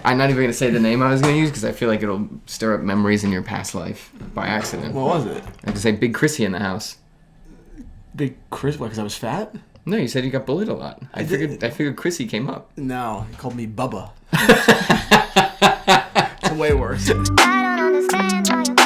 I'm not even going to say the name I was going to use because I feel like it'll stir up memories in your past life by accident. What was it? I had to say Big Chrissy in the house. Big Chris? What, because I was fat? No, you said you got bullied a lot. I figured Chrissy came up. No, he called me Bubba. It's way worse. I don't understand why you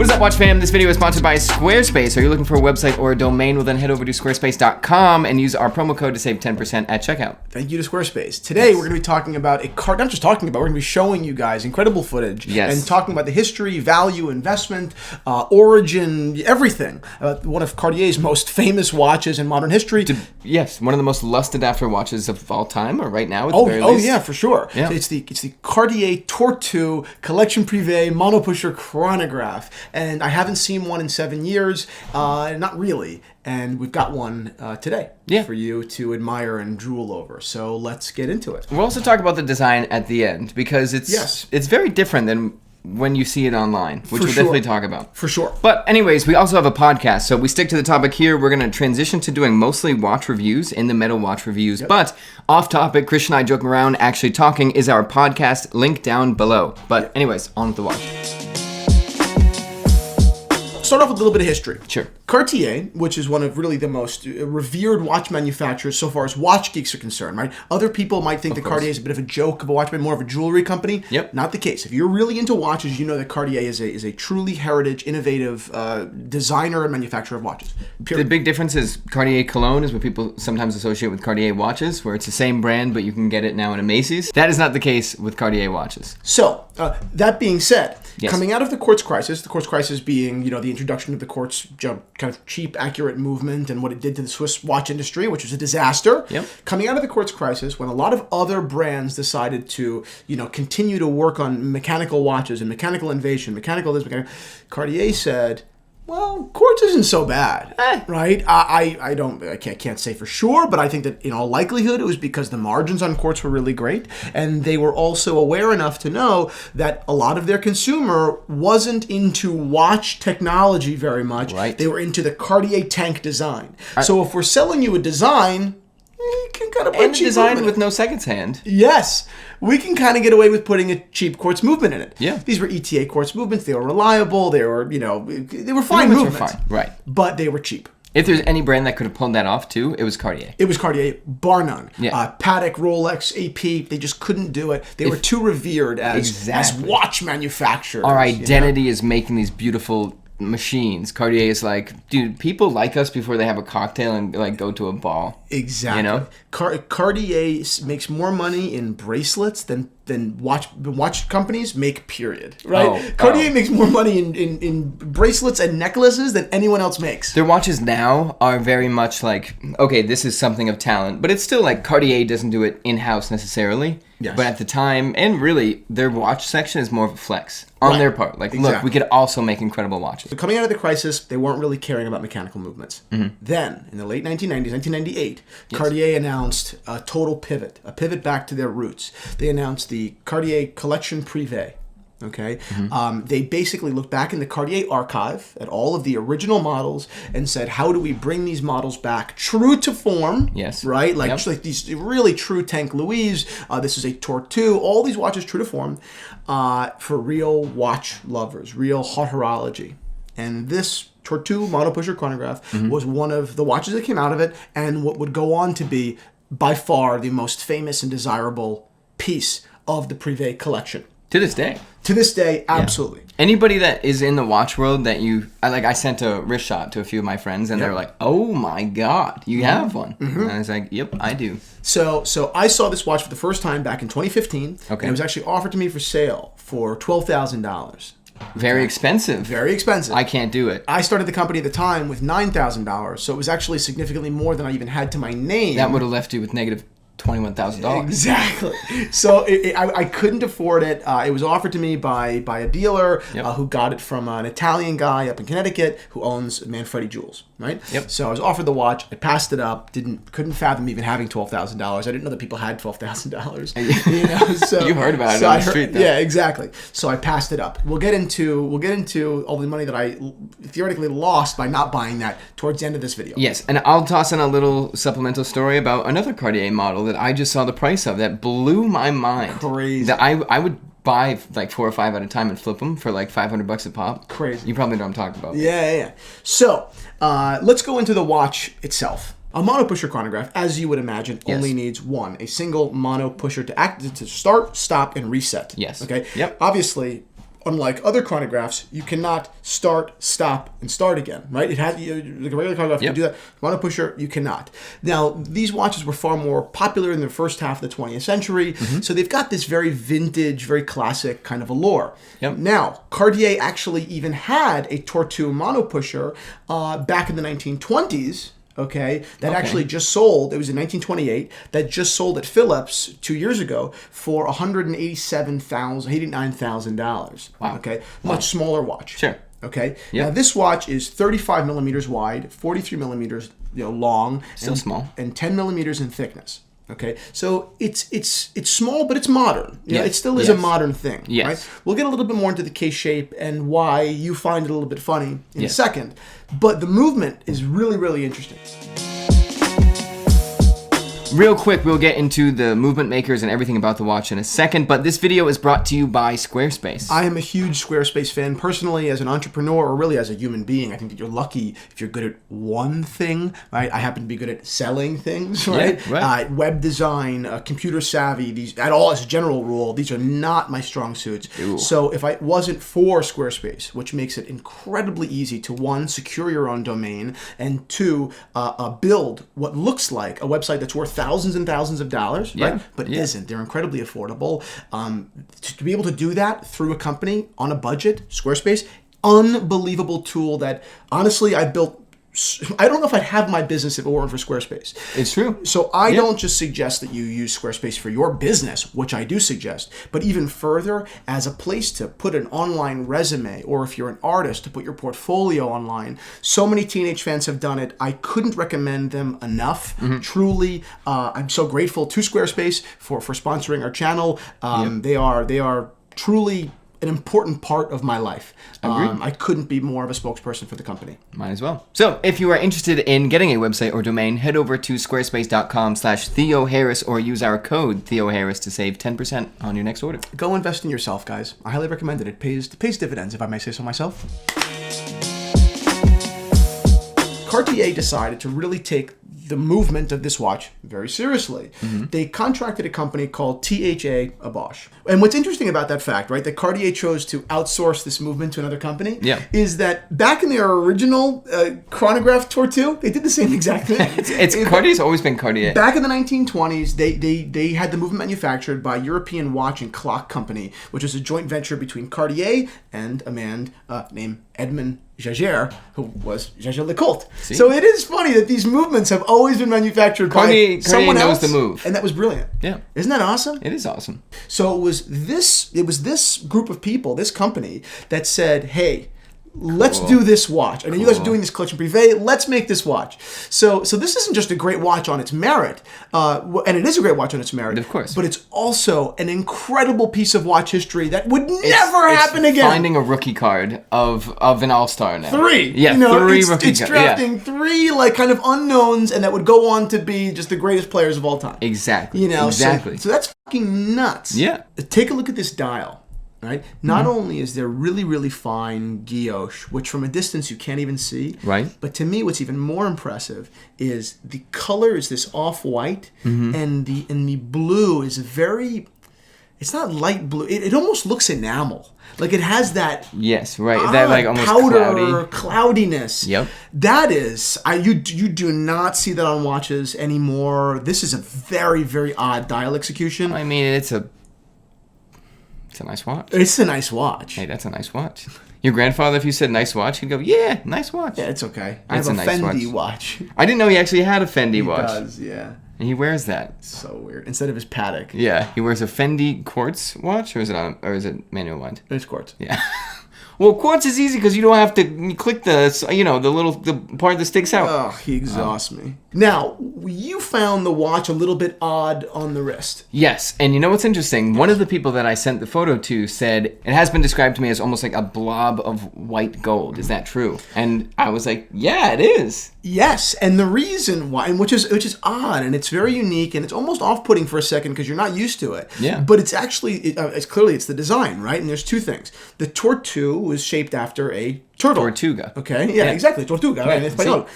What is up, Watch fam? This video is sponsored by Squarespace. Are you looking for a website or a domain? Well, then head over to squarespace.com and use our promo code to save 10% at checkout. Thank you to Squarespace. Today, we're going to be talking about not just talking about, we're going to be showing you guys incredible footage. Yes. And talking about the history, value, investment, origin, everything. One of Cartier's most famous watches in modern history. Yes, one of the most lusted after watches of all time, or right now at the very least. Oh yeah, for sure. Yeah. So it's the Cartier Tortue Collection Prive Monopoussoir chronograph. And I haven't seen one in 7 years, not really. And we've got one today for you to admire and drool over. So let's get into it. We'll also talk about the design at the end because it's very different than when you see it online, which we'll definitely talk about. For sure. But anyways, we also have a podcast, so we stick to the topic here. We're going to transition to doing mostly watch reviews, in the metal watch reviews. Yep. But off topic, Christian and I joking around, actually talking is our podcast, link down below. But anyways, on with the watch. Start off with a little bit of history. Sure. Cartier, which is one of really the most revered watch manufacturers so far as watch geeks are concerned, right? Other people might think that Cartier is a bit of a joke of a watch, but more of a jewelry company. Yep. Not the case. If you're really into watches, you know that Cartier is a truly heritage, innovative designer and manufacturer of watches. Period. The big difference is Cartier Cologne is what people sometimes associate with Cartier watches, where it's the same brand, but you can get it now in a Macy's. That is not the case with Cartier watches. So, that being said, yes. Coming out of the Quartz crisis being, the introduction of the Quartz kind of cheap, accurate movement and what it did to the Swiss watch industry, which was a disaster. Yep. Coming out of the Quartz crisis, when a lot of other brands decided to, continue to work on mechanical watches and mechanical innovation, Cartier said, well, Quartz isn't so bad, right? I can't say for sure, but I think that in all likelihood it was because the margins on Quartz were really great, and they were also aware enough to know that a lot of their consumer wasn't into watch technology very much. Right. They were into the Cartier tank design. So if we're selling you a design, you can kind of put And design with no seconds hand. Yes, we can kind of get away with putting a cheap quartz movement in it. Yeah. These were ETA quartz movements. They were reliable. They were, they were fine movements. Were fine. Right. But they were cheap. If there's any brand that could have pulled that off too, it was Cartier. It was Cartier, bar none. Yeah. Patek, Rolex, AP, they just couldn't do it. They were too revered as watch manufacturers. Our identity is making these beautiful machines. Cartier is like, dude, people like us before they have a cocktail and like go to a ball. Exactly. Cartier makes more money in bracelets than watch companies make, period. Right? Cartier makes more money in bracelets and necklaces than anyone else makes. Their watches now are very much like, okay, this is something of talent, but it's still like Cartier doesn't do it in-house necessarily. Yes. But at the time, and really, their watch section is more of a flex on their part. Like, look, we could also make incredible watches. So coming out of the crisis, they weren't really caring about mechanical movements. Mm-hmm. Then, in the late 1990s, 1998, Cartier announced a total pivot, a pivot back to their roots. They announced the Cartier Collection Prive. Okay, they basically looked back in the Cartier archive at all of the original models and said, how do we bring these models back true to form? Yes. Right? Like these really true Tank Louise. This is a Tortue. All these watches true to form for real watch lovers, real hot horology. And this Tortue Monopoussoir chronograph was one of the watches that came out of it and what would go on to be by far the most famous and desirable piece of the Prive collection. To this day. To this day, absolutely. Yeah. Anybody that is in the watch world that I sent a wrist shot to a few of my friends and they're like, oh my God, you have one. Mm-hmm. And I was like, yep, I do. So I saw this watch for the first time back in 2015. Okay. And it was actually offered to me for sale for $12,000. Very expensive. Very expensive. I can't do it. I started the company at the time with $9,000. So it was actually significantly more than I even had to my name. That would have left you with negative $21,000. Exactly. So I couldn't afford it. It was offered to me by a dealer who got it from an Italian guy up in Connecticut who owns Manfredi Jewels, right? Yep. So I was offered the watch. I passed it up. Couldn't fathom even having $12,000. I didn't know that people had $12,000. You know, so You heard about it on the street, though. Yeah, exactly. So I passed it up. We'll get into all the money that I theoretically lost by not buying that towards the end of this video. Yes, and I'll toss in a little supplemental story about another Cartier model that I just saw the price of that blew my mind. Crazy. That I would buy like 4 or 5 at a time and flip them for like $500 a pop. Crazy. You probably know what I'm talking about. Yeah. So let's go into the watch itself. A monopusher chronograph, as you would imagine, only needs a single monopusher to start, stop, and reset. Yes. Okay. Yep. Obviously, unlike other chronographs, you cannot start, stop, and start again, right? It has like a regular chronograph, you can do that. Monopusher, you cannot. Now, these watches were far more popular in the first half of the 20th century, so they've got this very vintage, very classic kind of allure. Yep. Now, Cartier actually even had a Tortue Monopusher back in the 1920s. That actually just sold. It was in 1928. That just sold at Phillips 2 years ago for $89,000. Wow. Okay, much smaller watch. Sure. Okay. Yep. Now this watch is 35 millimeters wide, 43 millimeters long, Still small, and 10 millimeters in thickness. Okay, so it's small, but it's modern. You know, it still is a modern thing. Yes. Right? We'll get a little bit more into the case shape and why you find it a little bit funny in a second. But the movement is really, really interesting. Real quick, we'll get into the movement makers and everything about the watch in a second, but this video is brought to you by Squarespace. I am a huge Squarespace fan. Personally, as an entrepreneur, or really as a human being, I think that you're lucky if you're good at one thing, right? I happen to be good at selling things, right? Yeah, right. Web design, computer savvy, these, at all as a general rule, these are not my strong suits. Ooh. So if I wasn't for Squarespace, which makes it incredibly easy to, one, secure your own domain, and two, build what looks like a website that's worth thousands and thousands of dollars, right? But isn't. They're incredibly affordable. To be able to do that through a company on a budget, Squarespace, unbelievable tool that honestly I built. I don't know if I'd have my business if it weren't for Squarespace. It's true. So I don't just suggest that you use Squarespace for your business, which I do suggest, but even further as a place to put an online resume, or if you're an artist, to put your portfolio online. So many teenage fans have done it. I couldn't recommend them enough. Truly, I'm so grateful to Squarespace for sponsoring our channel. They are truly an important part of my life. I couldn't be more of a spokesperson for the company. Might as well. So if you are interested in getting a website or domain, head over to squarespace.com/Theo Harris or use our code Theo Harris to save 10% on your next order. Go invest in yourself, guys. I highly recommend it. It pays dividends, if I may say so myself. Cartier decided to really take the movement of this watch very seriously. They contracted a company called THA Bosch. And what's interesting about that fact, right, that Cartier chose to outsource this movement to another company, is that back in their original chronograph Tortue, they did the same exact thing. It's Cartier's always been Cartier. Back in the 1920s, they had the movement manufactured by European Watch and Clock Company, which was a joint venture between Cartier and a man named Edmond Jaeger, who was Jaeger-LeCoultre. So it is funny that these movements have always been manufactured by someone else. Cartier knows the move. And that was brilliant. Yeah. Isn't that awesome? It is awesome. So it was this group of people, this company, that said, hey, let's do this watch. I know you guys are doing this collection privé. Let's make this watch. So this isn't just a great watch on its merit, and it is a great watch on its merit, of course. But it's also an incredible piece of watch history that would never happen again. Finding a rookie card of an all-star now. 3. Yeah, you know, 3 it's rookie cards. It's drafting 3 like kind of unknowns, and that would go on to be just the greatest players of all time. Exactly. You know, exactly. So that's fucking nuts. Yeah. Take a look at this dial. Right? Not only is there really, really fine guilloche, which from a distance you can't even see. Right. But to me, what's even more impressive is the color is this off-white, and the blue is very. It's not light blue. It almost looks enamel. Like it has that. Yes, right. That like almost powder cloudiness. Yep. That is. You do not see that on watches anymore. This is a very, very odd dial execution. I mean, it's a nice watch. It's a nice watch. Hey, that's a nice watch. Your grandfather, if you said nice watch, he'd go, yeah, nice watch. Yeah, it's okay. I It's have a a nice Fendi watch. I didn't know he actually had a Fendi watch. He does, yeah. And he wears that. So weird. Instead of his Patek. Yeah, he wears a Fendi Quartz watch, or is it manual wind? It's Quartz. Yeah. Well, Quartz is easy because you don't have to click the part that sticks out. Oh, he exhausts me. Now, you found the watch a little bit odd on the wrist. Yes, and you know what's interesting? One of the people that I sent the photo to said it has been described to me as almost like a blob of white gold. Is that true? And I was like, yeah, it is. Yes, and the reason why, and which is odd, and it's very unique, and it's almost off-putting for a second because you're not used to it. Yeah. But it's actually, it's clearly it's the design, right? And there's two things. The Tortue was shaped after a turtle. Tortuga. Okay. Yeah, exactly. Tortuga. Right, En español.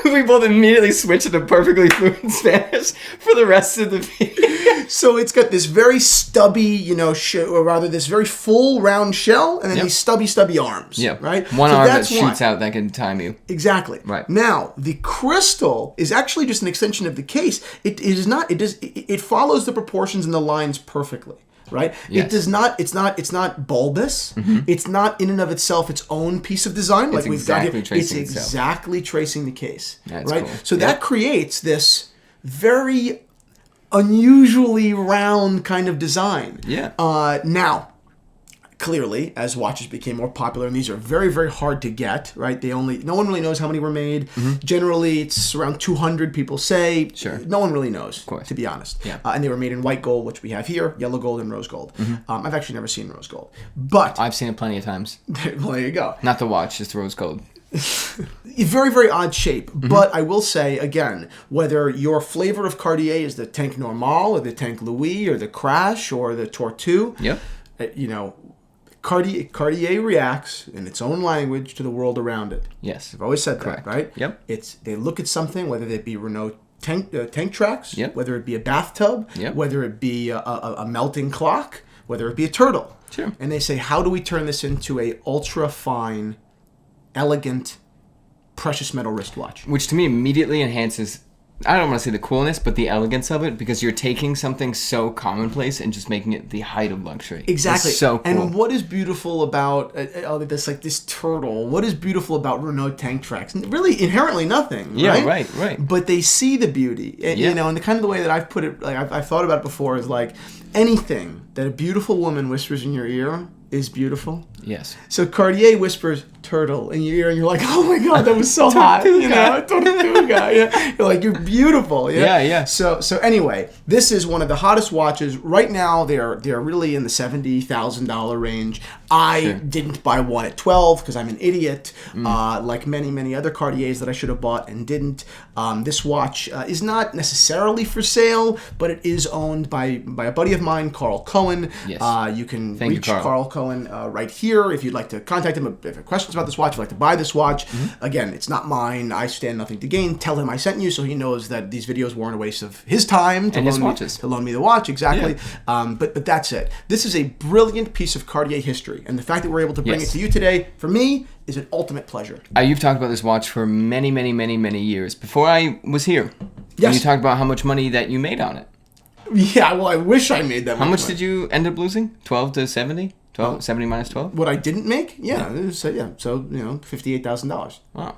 We both immediately switched to perfectly fluent Spanish for the rest of the video. So it's got this very stubby, or rather this very full round shell, and then these stubby arms. Yeah. Right? One so arm that's that shoots out that can time you. Exactly. Right. Now, the crystal is actually just an extension of the case. It follows the proportions and the lines perfectly. Right? Yes. It does not. It's not bulbous. Mm-hmm. It's not in and of itself its own piece of design. It's exactly tracing It's itself. exactly tracing the case. That's right. cool. So that creates this very unusually round kind of design. Yeah. Now, clearly, as watches became more popular, and these are very, very hard to get, right? No one really knows how many were made. Mm-hmm. Generally, it's around 200, people say. Sure. No one really knows, of course, to be honest. Yeah. And they were made in white gold, which we have here, yellow gold, and rose gold. Mm-hmm. I've actually never seen rose gold. But I've seen it plenty of times. well, there you go. Not the watch, just rose gold. Very, very odd shape. Mm-hmm. But I will say, again, whether your flavor of Cartier is the Tank Normal, or the Tank Louis, or the Crash, or the Tortue, yep. Cartier reacts in its own language to the world around it. Yes. I've always said Correct. that, right? Yep. They look at something, whether it be Renault tank tracks, yep. whether it be a bathtub, yep. whether it be a melting clock, whether it be a turtle. Sure. And they say, how do we turn this into a ultra fine, elegant, precious metal wristwatch? Which to me immediately enhances, I don't want to say the coolness, but the elegance of it, because you're taking something so commonplace and just making it the height of luxury. Exactly. It's so cool. And what is beautiful about this turtle? What is beautiful about Renault tank tracks? Really, inherently nothing. Yeah, right. But they see the beauty, and, and the kind of the way that I've put it, like I've thought about it before, is like anything that a beautiful woman whispers in your ear is beautiful. Yes. So Cartier whispers turtle in your ear, and you're like, oh my god, that was so hot. Tortuga. Yeah. You're like, you're beautiful. Yeah. So anyway, this is one of the hottest watches right now. They're really in the $70,000 range. I didn't buy one at 12 because I'm an idiot, like many other Cartiers that I should have bought and didn't. This watch is not necessarily for sale, but it is owned by a buddy of mine, Carl Cohen. Yes. You can reach Carl Cohen right here if you'd like to contact him if you have questions about this watch, if you'd like to buy this watch. Mm-hmm. Again, it's not mine. I stand nothing to gain. Tell him I sent you so he knows that these videos weren't a waste of his time to loan me the watch. Exactly. Yeah. But that's it. This is a brilliant piece of Cartier history, and the fact that we're able to bring it to you today, for me, is an ultimate pleasure. You've talked about this watch for many years. Before I was here, yes. You talked about how much money that you made on it. Yeah, well, I wish I made that. How much did you end up losing? 12 to 70? 70 minus 12? What I didn't make? Yeah. So $58,000. Wow.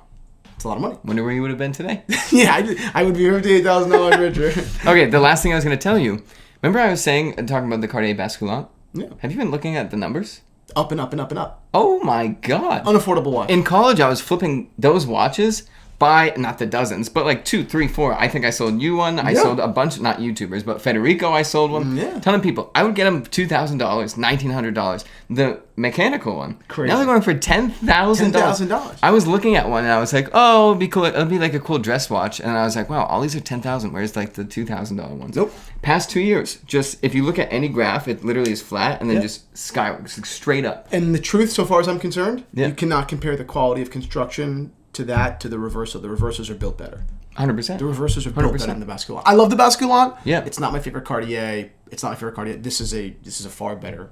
It's a lot of money. Wonder where you would have been today. Yeah, I would be $58,000 richer. Okay, the last thing I was going to tell you. Remember I was talking about the Cartier Basculant? Yeah. Have you been looking at the numbers? Up and up and up and up. Oh my god. Unaffordable watch. In college, I was flipping those watches by, not the dozens, but like 2, 3, 4. I think I sold you one. I sold a bunch, not YouTubers, but Federico, I sold one. Yeah. Ton of people. I would get them $2,000, $1,900. The mechanical one. Crazy. Now they're going for $10,000. $10,000. I was looking at one and I was like, oh, it'd be cool. It'll be like a cool dress watch. And I was like, wow, all these are $10,000. Where's like the $2,000 ones? Nope. Past 2 years, just if you look at any graph, it literally is flat and then just skyward, straight up. And the truth, so far as I'm concerned, Yeah. you cannot compare the quality of construction to the Reverso. The Reversos are built better. 100%. The Reversos are built 100%. better than the Basculant. I love the Basculant. Yeah. It's not my favorite Cartier. This is a far better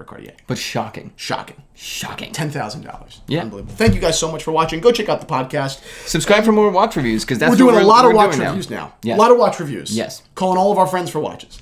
Cartier. But shocking. Shocking. $10,000. Yeah. Unbelievable. Thank you guys so much for watching. Go check out the podcast. Subscribe for more watch reviews because that's We're doing a lot of watch doing reviews now. Yes. A lot of watch reviews. Yes. Calling all of our friends for watches.